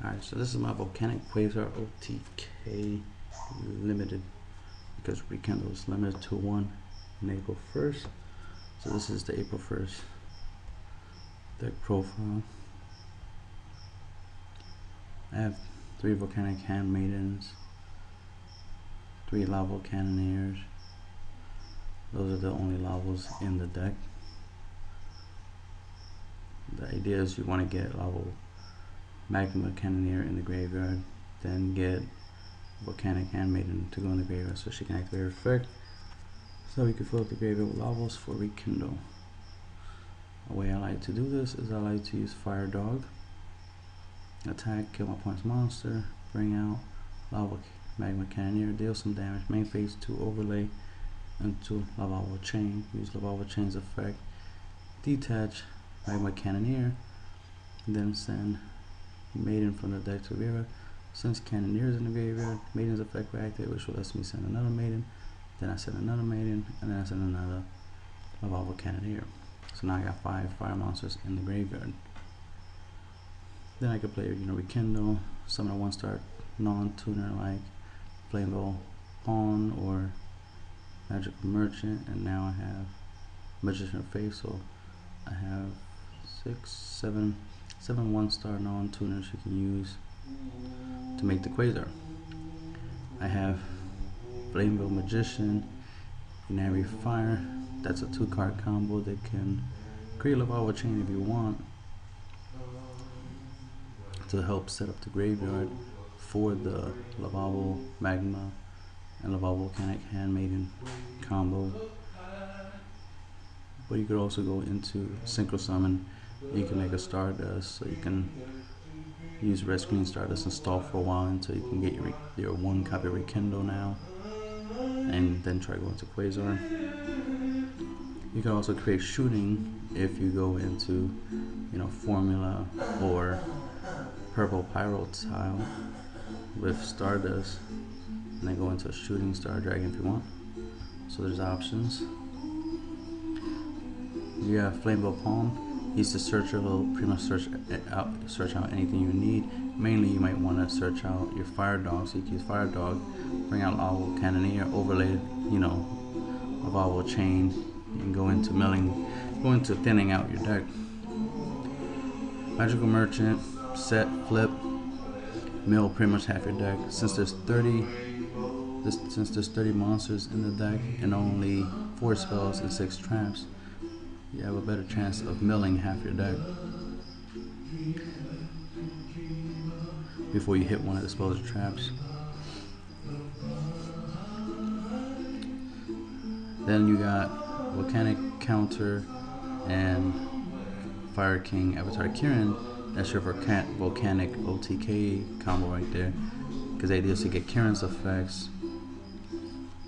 Alright, so this is my Volcanic Quasar OTK limited, because Rekindle is limited to 1 on April 1st. So this is the April 1st deck profile. I have 3 Volcanic Handmaidens, 3 Lava Cannoneers. Those are the only lavas in the deck. The idea is you want to get Lava Magma Cannoneer in the graveyard, then get Volcanic Handmaiden to go in the graveyard so she can activate her effect. So you can fill up the graveyard with lavas for Rekindle. The way I like to do this is I like to use Fire Dog. Attack, kill my opponent's monster, bring out Lava Magma Cannoneer, deal some damage, main phase 2 overlay into Lavalval Chain, use Lavalval Chain's effect, detach Magma Cannoneer, then send Maiden from the deck to the graveyard. Since Cannoneer is in the graveyard, Maiden's effect will activate, which lets me send another Maiden, then I send another Maiden, and then I send another Lavalval Cannoneer. So now I got 5 fire monsters in the graveyard. Then I could play, Rekindle, summon a 1-star non-tuner like Flamebolt Pawn or Magical Merchant, and now I have Magician of Faith, so I have 7 1-star non-tuners you can use to make the Quasar. I have Flamebolt Magician, Inari Fire. That's a 2-card combo that can create Lavalval Chain if you want, to help set up the graveyard for the Lavalval Magma and Lavalval Volcanic Handmaiden combo. But you could also go into Synchro Summon. You can make a Stardust, so you can use red screen Stardust and stall for a while until you can get your 1 copy Rekindle now, and then try going to Quasar. You can also create shooting if you go into, Formula or Purple Pyro tile with Stardust, and then go into a shooting Star Dragon if you want. So there's options. You have Flamebolt Palm. He's the searcher. He'll pretty much search out anything you need. Mainly, you might want to search out your Fire Dog, so you can use Fire Dog, bring out Lavalval Cannoneer, overlay, Lavalval Chain, and go into milling, go into thinning out your deck. Magical Merchant, set, flip, mill pretty much half your deck. Since there's 30 monsters in the deck and only 4 spells and 6 traps, you have a better chance of milling half your deck before you hit one of the spells or traps. Then you got Volcanic Counter and Fire King Avatar Kirin. That's your Volcanic OTK combo right there, because the idea is to get Kirin's effects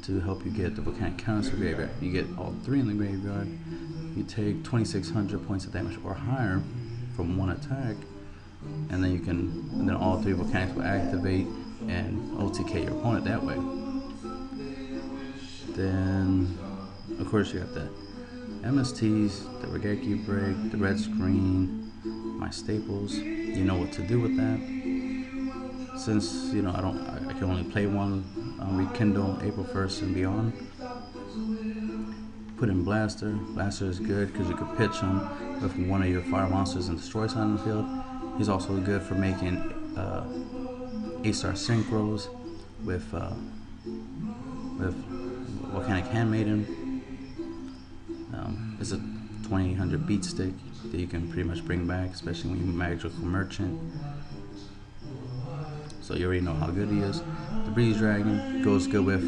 to help you get the Volcanic Counters to the graveyard. You get all 3 in the graveyard. You take 2,600 points of damage or higher from 1 attack, and then all 3 Volcanics will activate and OTK your opponent that way. Then, of course, you got the MSTs, the Raigeki Break, the red screen, my staples. You know what to do with that. Since I can only play one Rekindle April 1st and beyond. Put in Blaster. Blaster is good because you can pitch him with one of your fire monsters and destroy something on the field. He's also good for making 8-star synchros with Volcanic Handmaiden. It's a 2800 beat stick that you can pretty much bring back, especially when you Magical Merchant. So you already know how good he is. The Breeze Dragon goes good with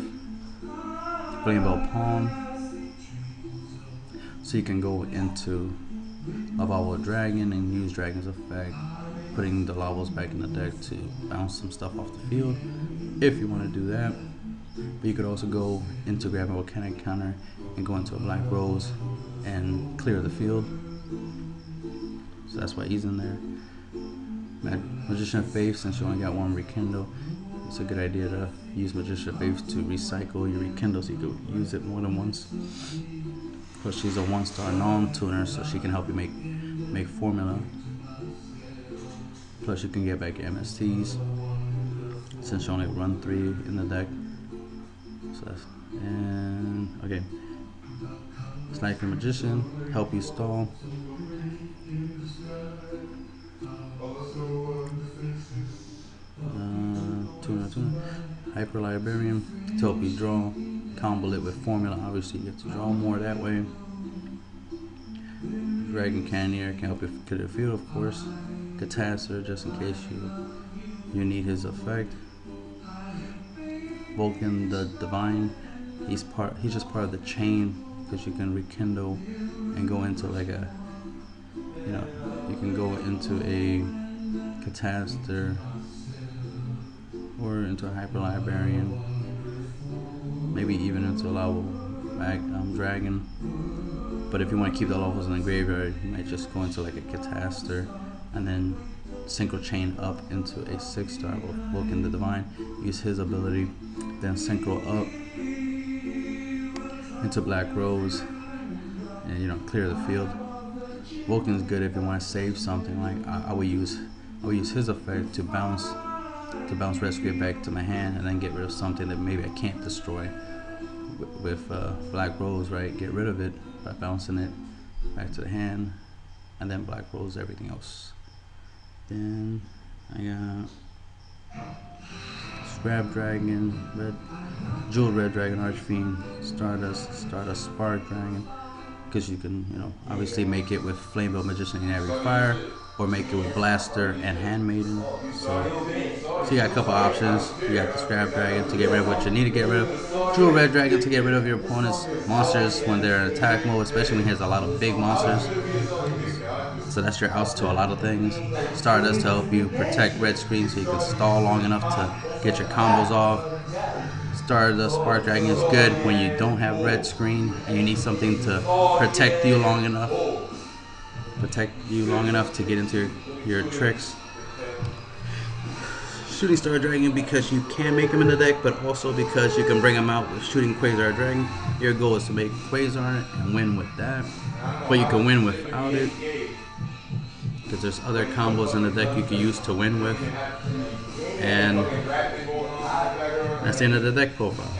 Flamebolt Palm. So you can go into Lavalval Dragon and use Dragon's effect, putting the lavas back in the deck to bounce some stuff off the field, if you want to do that. But you could also go into grab a Volcanic Counter and go into a Black Rose and clear the field. So that's why he's in there. Magician of Faith, since you only got 1 Rekindle, it's a good idea to use Magician of Faith to recycle your Rekindle so you could use it more than once. Plus she's a 1-star non-tuner, so she can help you make formula. Plus you can get back your MSTs since you only run 3 in the deck. So that's, and okay. Sniper Magician, help you stall. Tuna. Hyper Librarian to help you draw. Combo it with Formula, obviously you get to draw more that way. Dragon Cannoneer can help you clear the field, of course. Catasser, just in case you need his effect. Vulcan the Divine, he's just part of the chain, because you can rekindle and go into like a, you can go into a Catasser or into a Hyper Librarian, maybe even into a level Dragon. But if you want to keep the levels in the graveyard, you might just go into like a Catasser and then synchro chain up into a 6-star Vulcan the Divine, use his ability, then synchro up into Black Rose and clear the field. Vulcan's good if you want to save something. Like I would use his effect to bounce Rescue it back to my hand and then get rid of something that maybe I can't destroy with Black Rose, right? Get rid of it by bouncing it back to the hand, and then Black Rose everything else. Then I got Scrap Dragon, Jewel Red Dragon, Archfiend, Stardust Spark Dragon, because you can obviously make it with Flame Belt Magician and every fire, or make it with Blaster and Handmaiden. So you got a couple options. You got the Scrap Dragon to get rid of what you need to get rid of. Jewel Red Dragon to get rid of your opponent's monsters when they're in attack mode, especially when he has a lot of big monsters. So that's your outs to a lot of things. Stardust to help you protect red screen so you can stall long enough to get your combos off. Stardust Spark Dragon is good when you don't have red screen and you need something to protect you long enough to get into your tricks. Shooting Star Dragon because you can make him in the deck, but also because you can bring him out with Shooting Quasar Dragon. Your goal is to make Quasar and win with that, but you can win without it, because there's other combos in the deck you can use to win with. And that's the end of the deck profile.